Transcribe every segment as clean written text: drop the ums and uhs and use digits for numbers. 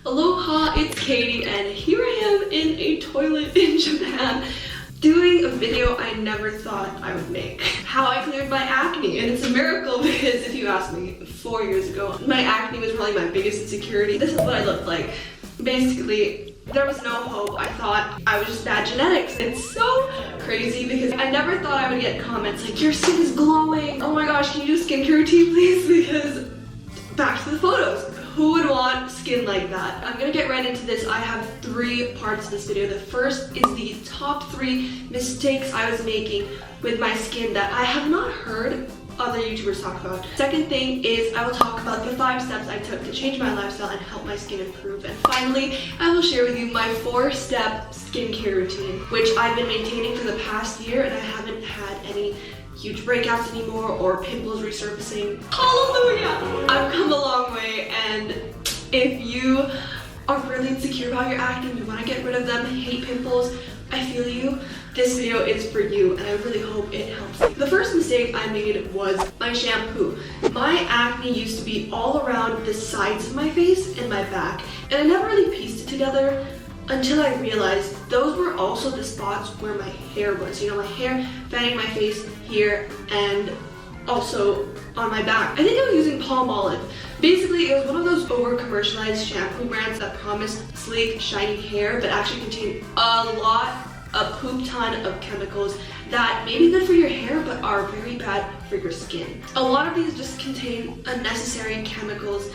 Aloha, it's Katie, and here I am in a toilet in Japan doing a video I never thought I would make. How I cleared my acne, and it's a miracle because if you asked me 4 years ago, my acne was probably my biggest insecurity. This is what I looked like. Basically, there was no hope. I thought I was just bad genetics. It's so crazy because I never thought I would get comments like, your skin is glowing. Oh my gosh, can you do skincare routine please? Because back to the photos. Who would want skin like that? I'm gonna get right into this. I have 3 parts of this video. The first is the top 3 mistakes I was making with my skin that I have not heard other YouTubers talk about. Second thing is I will talk about the 5 steps I took to change my lifestyle and help my skin improve. And finally, I will share with you my 4-step skincare routine, which I've been maintaining for the past year, and I haven't had any huge breakouts anymore or pimples resurfacing. Hallelujah! I've come a long way, and if you are really insecure about your acne and you want to get rid of them, hate pimples, I feel you. This video is for you, and I really hope it helps you. The first mistake I made was my shampoo. My acne used to be all around the sides of my face and my back, and I never really pieced it together until I realized those were also the spots where my hair was. You know, my hair fanning my face here and also on my back. I think I was using Palmolive. Basically, it was one of those over-commercialized shampoo brands that promised sleek, shiny hair, but actually contained a poop ton of chemicals that may be good for your hair, but are very bad for your skin. A lot of these just contain unnecessary chemicals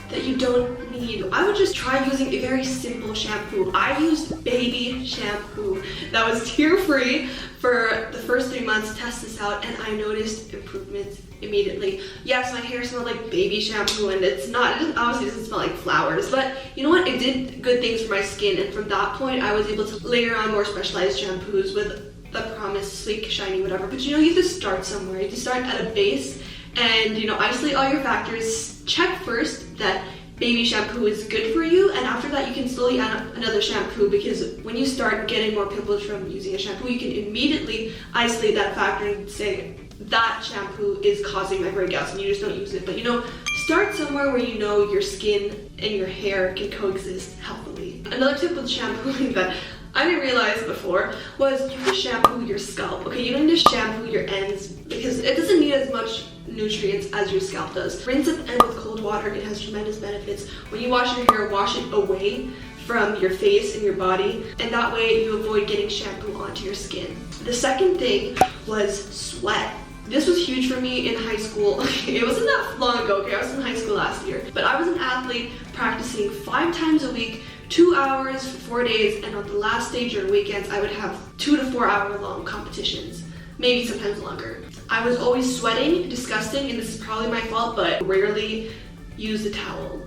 that you don't need. I would just try using a very simple shampoo. I used baby shampoo that was tear-free for the first 3 months to test this out, and I noticed improvements immediately. Yes, my hair smelled like baby shampoo, and it obviously doesn't smell like flowers, but you know what? It did good things for my skin, and from that point, I was able to layer on more specialized shampoos with the promised sleek, shiny, whatever. But you know, you have to start somewhere. You have to start at a base and, you know, isolate all your factors. Check first that baby shampoo is good for you, and after that you can slowly add another shampoo, because when you start getting more pimples from using a shampoo, you can immediately isolate that factor and say that shampoo is causing my breakouts, and you just don't use it. But you know, start somewhere where you know your skin and your hair can coexist healthily. Another tip with shampooing that I didn't realize before was you can shampoo your scalp. Okay, you don't need to shampoo your ends because it doesn't need as much nutrients as your scalp does. Rinse at the end with cold water. It has tremendous benefits. When you wash your hair, wash it away from your face and your body, and that way you avoid getting shampoo onto your skin. The second thing was sweat. This was huge for me in high school. It wasn't that long ago, okay? I was in high school last year, but I was an athlete practicing 5 times a week, 2 hours for 4 days, and on the last day during weekends, I would have 2 to 4 hour long competitions, maybe sometimes longer. I was always sweating, disgusting, and this is probably my fault, but rarely used a towel.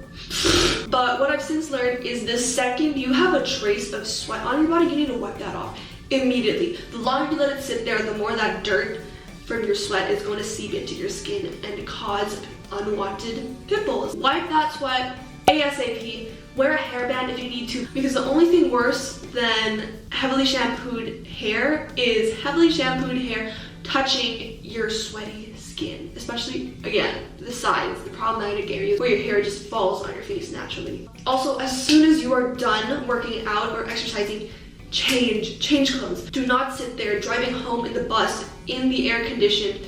But what I've since learned is the second you have a trace of sweat on your body, you need to wipe that off immediately. The longer you let it sit there, the more that dirt from your sweat is going to seep into your skin and cause unwanted pimples. Wipe that sweat ASAP. Wear a hairband if you need to, because the only thing worse than heavily shampooed hair is heavily shampooed hair touching your sweaty skin, especially, again, the sides, the problematic areas where your hair just falls on your face naturally. Also, as soon as you are done working out or exercising, change clothes. Do not sit there driving home in the bus in the air-conditioned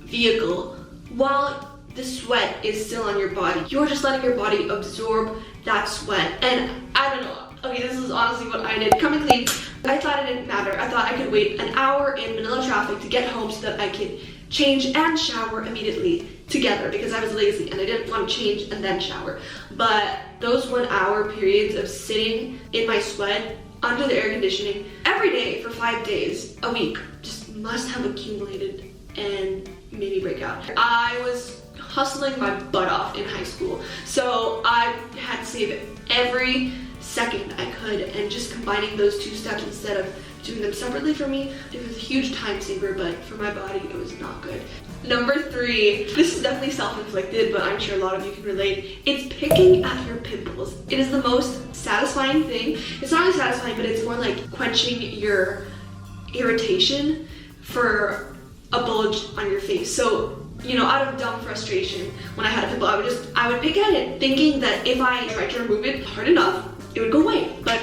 vehicle while the sweat is still on your body. You're just letting your body absorb that sweat. And I don't know, okay, this is honestly what I did. Coming clean, I thought it didn't matter. I thought I could wait an hour in Manila traffic to get home so that I could change and shower immediately together, because I was lazy and I didn't want to change and then shower. But those 1 hour periods of sitting in my sweat under the air conditioning every day for 5 days a week just must have accumulated and made me break out. I was hustling my butt off in high school, so I had to save every second I could, and just combining those 2 steps instead of doing them separately for me, it was a huge time saver, but for my body it was not good. Number 3, this is definitely self-inflicted, but I'm sure a lot of you can relate. It's picking at your pimples. It is the most satisfying thing. It's not really satisfying, but it's more like quenching your irritation for a bulge on your face. So you know, out of dumb frustration, when I had a pimple, I would pick at it, thinking that if I tried to remove it hard enough, it would go away. But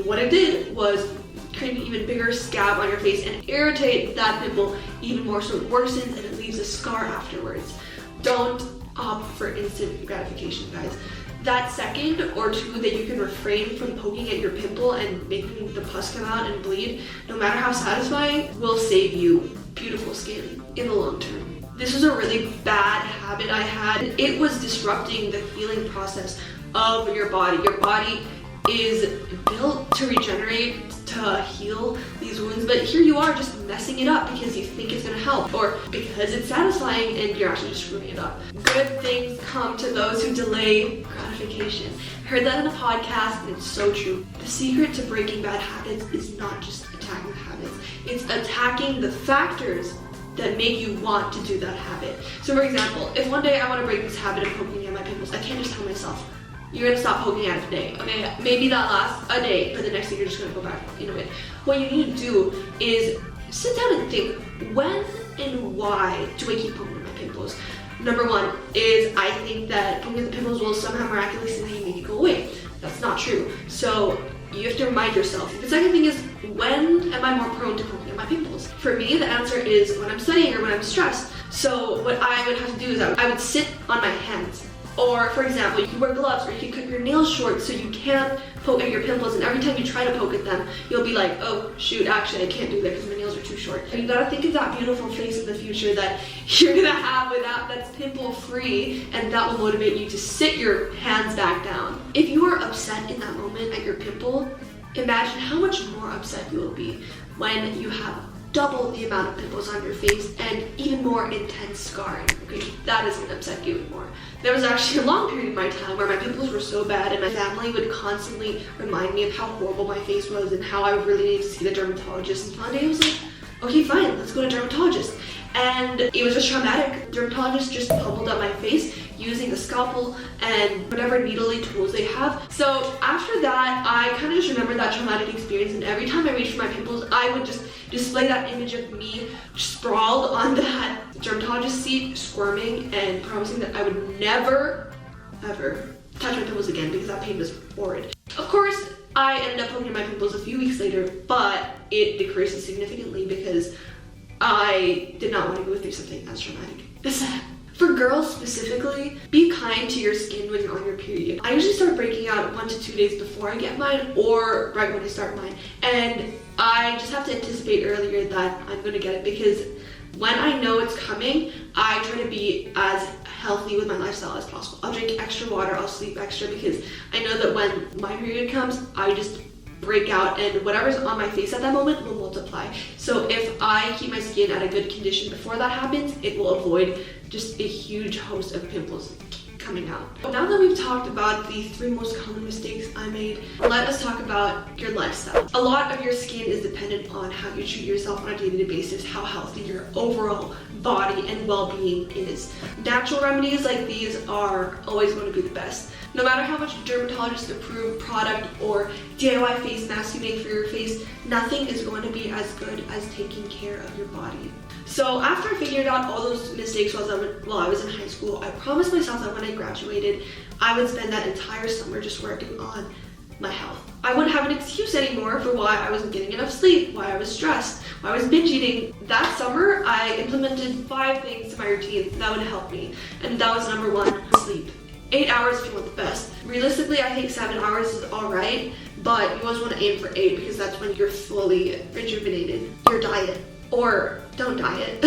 what it did was create an even bigger scab on your face and irritate that pimple even more, so it worsens and it leaves a scar afterwards. Don't opt for instant gratification, guys. That second or two that you can refrain from poking at your pimple and making the pus come out and bleed, no matter how satisfying, will save you beautiful skin in the long term. This was a really bad habit I had. It was disrupting the healing process of your body. Your body is built to regenerate, to heal these wounds, but here you are just messing it up because you think it's gonna help, or because it's satisfying and you're actually just screwing it up. Good things come to those who delay gratification. I heard that in a podcast and it's so true. The secret to breaking bad habits is not just attacking the habits, it's attacking the factors that make you want to do that habit. So for example, if one day I want to break this habit of poking at my pimples, I can't just tell myself, you're gonna stop poking at it today. Okay, maybe that lasts a day, but the next day you're just gonna go back into it. What you need to do is sit down and think, when and why do I keep poking at my pimples? Number one is I think that poking at the pimples will somehow miraculously make it go away. That's not true. So you have to remind yourself. The second thing is, when am I more prone to poking at my pimples? For me, the answer is when I'm studying or when I'm stressed. So what I would have to do is I would sit on my hands. Or for example, you can wear gloves, or you can cut your nails short so you can't poke at your pimples, and every time you try to poke at them, you'll be like, oh shoot, actually I can't do that because my nails are too short. And you gotta think of that beautiful face in the future that you're gonna have that's pimple free, and that will motivate you to sit your hands back down. If you are upset in that moment at your pimple, imagine how much more upset you will be when you have double the amount of pimples on your face and even more intense scarring. Okay, that is gonna upset you even more. There was actually a long period of my time where my pimples were so bad and my family would constantly remind me of how horrible my face was and how I really needed to see the dermatologist. And one day I was like, okay fine, let's go to dermatologist. And it was just traumatic. Dermatologist just pummeled up my face using a scalpel and whatever needly tools they have. So after that, I kind of just remember that traumatic experience, and every time I reached for my pimples, I would just display that image of me sprawled on that dermatologist seat, squirming and promising that I would never, ever touch my pimples again because that pain was horrid. Of course, I ended up poking my pimples a few weeks later, but it decreased significantly because I did not want to go through something as traumatic as that. For girls specifically, be kind to your skin when you're on your period. I usually start breaking out 1 to 2 days before I get mine, or right when I start mine. And I just have to anticipate earlier that I'm gonna get it, because when I know it's coming, I try to be as healthy with my lifestyle as possible. I'll drink extra water, I'll sleep extra, because I know that when my period comes, I just break out and whatever's on my face at that moment will multiply. So if I keep my skin at a good condition before that happens, it will avoid just a huge host of pimples coming out. Now that we've talked about the 3 most common mistakes I made, let us talk about your lifestyle. A lot of your skin is dependent on how you treat yourself on a day-to-day basis, how healthy your overall body and well-being is. Natural remedies like these are always going to be the best. No matter how much dermatologist-approved product or DIY face mask you make for your face, nothing is going to be as good as taking care of your body. So after I figured out all those mistakes while I was in high school, I promised myself that when I graduated, I would spend that entire summer just working on my health. I wouldn't have an excuse anymore for why I wasn't getting enough sleep, why I was stressed, why I was binge eating. That summer, I implemented 5 things to my routine that would help me. And that was number 1, sleep. 8 hours if you want the best. Realistically, I think 7 hours is alright, but you always want to aim for 8 because that's when you're fully rejuvenated. Your diet, or don't diet,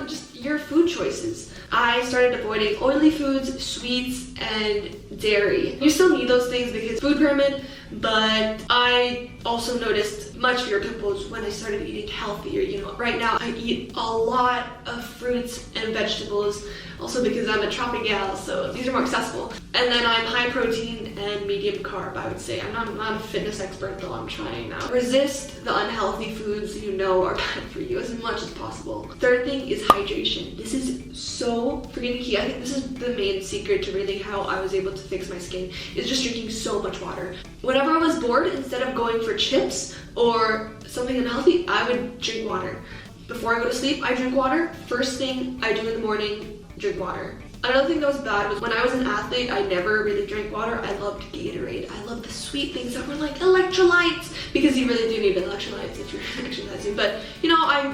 just your food choices. I started avoiding oily foods, sweets, and dairy. You still need those things because food pyramid, but I also noticed much fewer pimples when I started eating healthier. You know, right now I eat a lot of fruits and vegetables, also because I'm a tropic gal, so these are more accessible. And then I'm high protein and medium carb, I would say. I'm not a fitness expert, though I'm trying now. Resist the unhealthy foods you know are bad for you as much as possible. Third thing is hydration. This is so freaking key. I think this is the main secret to really how I was able to fix my skin, is just drinking so much water. Whenever I was bored, instead of going for chips or something unhealthy, I would drink water. Before I go to sleep, I drink water. First thing I do in the morning, drink water. Another thing that was bad was when I was an athlete, I never really drank water. I loved Gatorade. I loved the sweet things that were like electrolytes, because you really do need electrolytes if you're exercising. But you know, I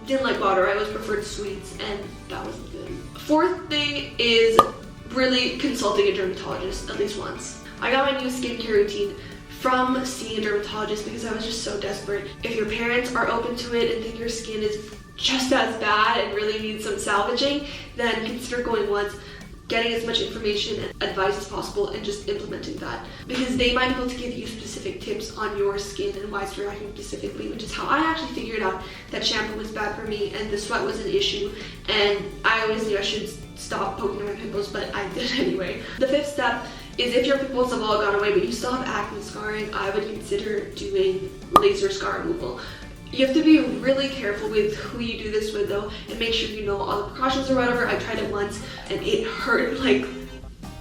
didn't like water. I always preferred sweets, and that wasn't good. Fourth thing is really consulting a dermatologist at least once. I got my new skincare routine from seeing a dermatologist because I was just so desperate. If your parents are open to it and think your skin is just as bad and really needs some salvaging, then consider going once, getting as much information and advice as possible, and just implementing that, because they might be able to give you specific tips on your skin and why it's reacting specifically, which is how I actually figured out that shampoo was bad for me and the sweat was an issue, and I always knew I should stop poking at my pimples, but I did anyway. The fifth step is if your pimples have all gone away but you still have acne scarring, I would consider doing laser scar removal. You have to be really careful with who you do this with though, and make sure you know all the precautions or whatever. I tried it once and it hurt, like,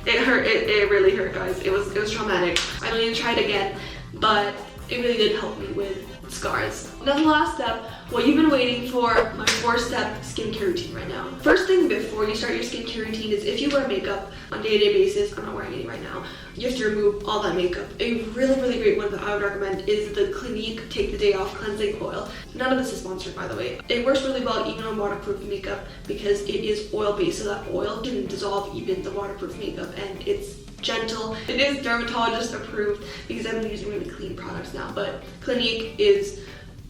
it hurt, it really hurt, guys. It was traumatic. I don't need to try it again, but it really did help me with scars. Now the last step, what you've been waiting for, my 4-step skincare routine right now. First thing before you start your skincare routine is if you wear makeup on a day-to-day basis, I'm not wearing any right now, you have to remove all that makeup. A really great one that I would recommend is the Clinique Take the Day Off Cleansing Oil. None of this is sponsored, by the way. It works really well even on waterproof makeup because it is oil-based, so that oil can dissolve even the waterproof makeup, and it's gentle. It is dermatologist approved because I've been using really clean products now, but Clinique is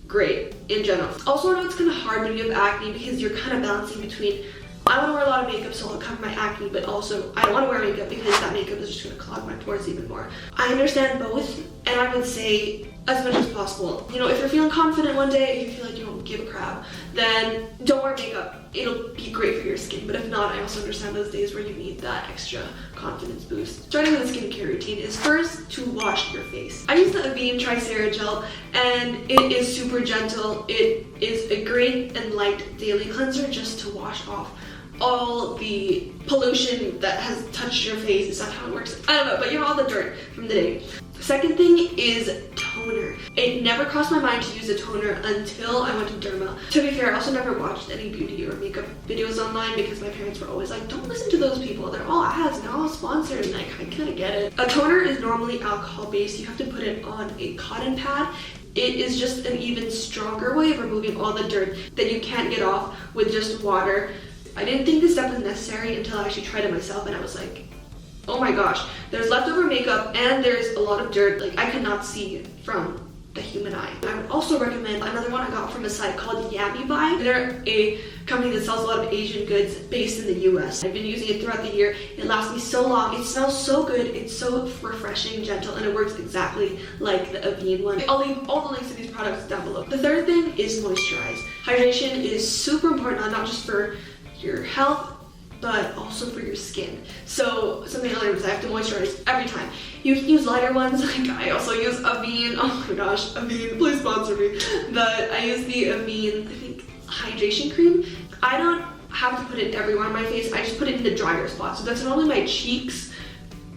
great in general. Also, I know it's kind of hard when you have acne because you're kind of balancing between, I want to wear a lot of makeup so I'll cover my acne, but also I don't want to wear makeup because that makeup is just going to clog my pores even more. I understand both, and I would say as much as possible. You know, if you're feeling confident one day, if you feel like you don't give a crap, then don't wear makeup. It'll be great for your skin, but if not, I also understand those days where you need that extra confidence boost. Starting with a skincare routine is first to wash your face. I use the Avene Tricera Gel, and it is super gentle. It is a great and light daily cleanser just to wash off all the pollution that has touched your face. Is that how it works? I don't know, but you know, all the dirt from the day. Second thing is toner. It never crossed my mind to use a toner until I went to Derma. To be fair, I also never watched any beauty or makeup videos online because my parents were always like, don't listen to those people, they're all ads, they're all sponsored, and like, I kind of get it. A toner is normally alcohol based. You have to put it on a cotton pad. It is just an even stronger way of removing all the dirt that you can't get off with just water. I didn't think this step was necessary until I actually tried it myself, and I was like, oh my gosh, there's leftover makeup and there's a lot of dirt, like I could not see from the human eye. I would also recommend another one I got from a site called Yummy Buy. They're a company that sells a lot of Asian goods based in the US. I've been using it throughout the year. It lasts me so long. It smells so good. It's so refreshing, gentle, and it works exactly like the Avene one. I'll leave all the links to these products down below. The third thing is moisturize. Hydration is super important, not just for your health, but also for your skin. So something I learned was I have to moisturize every time. You can use lighter ones, like I also use Avene. Oh my gosh, Avene, please sponsor me. But I use the Avene, I think, hydration cream. I don't have to put it everywhere on my face. I just put it in the drier spots. So that's normally my cheeks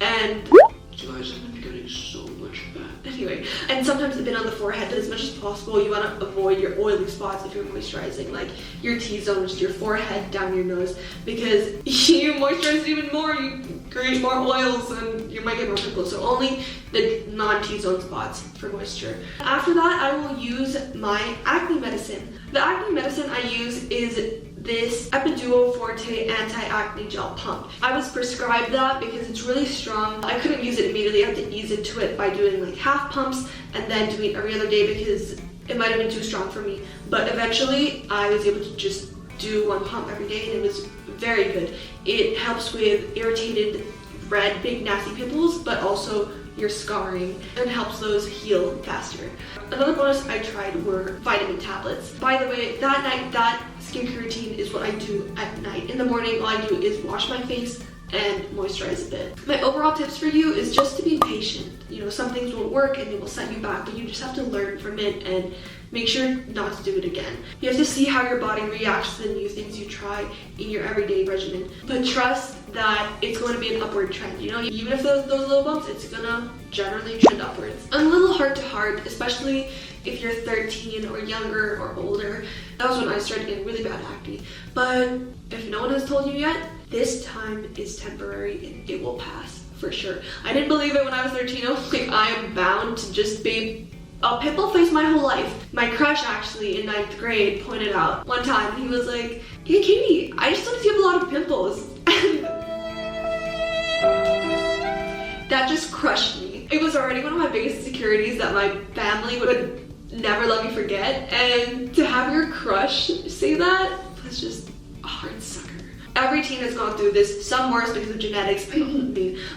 and, guys, I'm getting so much fat. Anyway, and sometimes a bit on the forehead, but as much as possible, you want to avoid your oily spots if you're moisturizing, like your T-zone, just your forehead, down your nose, because you moisturize even more, you create more oils, and you might get more pimples. So only the non-T-zone spots for moisture. After that, I will use my acne medicine. The acne medicine I use is this Epiduo Forte anti-acne gel pump. I was prescribed that because it's really strong. I couldn't use it immediately. I had to ease into it by doing like half pumps and then doing it every other day because it might have been too strong for me. But eventually I was able to just do one pump every day, and it was very good. It helps with irritated, red, big, nasty pimples, but also your scarring, and helps those heal faster. Another bonus I tried were vitamin tablets. By the way, that night, that skincare routine is what I do at night. In the morning, all I do is wash my face and moisturize a bit. My overall tips for you is just to be patient. You know, some things won't work and it will set you back, but you just have to learn from it and make sure not to do it again. You have to see how your body reacts to the new things you try in your everyday regimen. But trust that it's going to be an upward trend. You know, even if those little bumps, it's gonna generally trend upwards. I'm a little heart to heart, especially if you're 13 or younger or older. That was when I started getting really bad acne. But if no one has told you yet, This time is temporary and it will pass for sure. I didn't believe it when I was 13. I was like, I am bound to just be a pimple face my whole life. My crush actually in 9th grade pointed out one time, he was like, hey Katie, I just noticed you have a lot of pimples. That just crushed me. It was already one of my biggest insecurities that my family would never let me forget, and to have your crush say that was just a hard sucker. Every teen has gone through this, some worse because of genetics,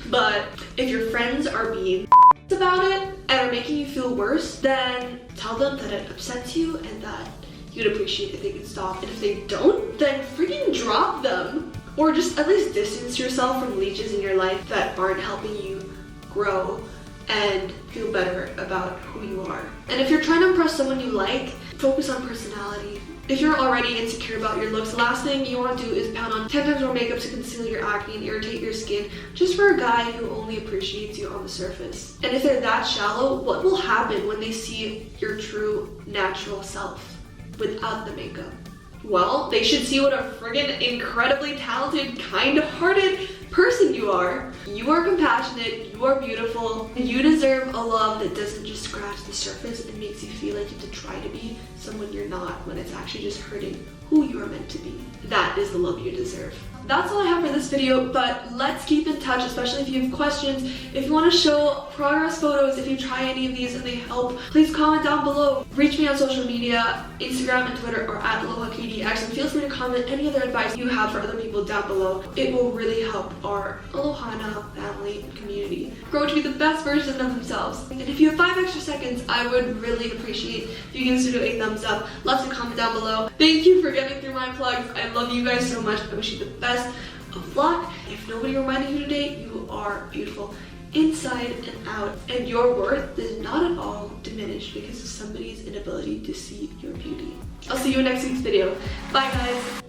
but if your friends are being about it and are making you feel worse, then tell them that it upsets you and that you'd appreciate if they could stop. And if they don't, then freaking drop them. Or just at least distance yourself from leeches in your life that aren't helping you grow and feel better about who you are. And if you're trying to impress someone you like, focus on personality. If you're already insecure about your looks, the last thing you want to do is pound on 10 times more makeup to conceal your acne and irritate your skin just for a guy who only appreciates you on the surface. And if they're that shallow, what will happen when they see your true natural self without the makeup? Well, they should see what a friggin' incredibly talented, kind-hearted person you are. You are compassionate, you are beautiful, and you deserve a love that doesn't just scratch the surface and makes you feel like you have to try to be someone you're not when it's actually just hurting who you are meant to be. That is the love you deserve. That's all I have for this video, but let's keep in touch, especially if you have questions. If you want to show progress photos, if you try any of these and they help, please comment down below. Reach me on social media, Instagram and Twitter, or at AlohaKDX, and feel free to comment any other advice you have for other people down below. It will really help our alOHANA family and community grow to be the best version of themselves. And if you have 5 extra seconds, I would really appreciate if you give this video a thumbs up. Love to comment down below. Thank you for getting through my plugs. I love you guys so much. I wish you the best of luck. If nobody reminded you today, you are beautiful inside and out, and your worth does not at all diminish because of somebody's inability to see your beauty. I'll see you in next week's video. Bye guys.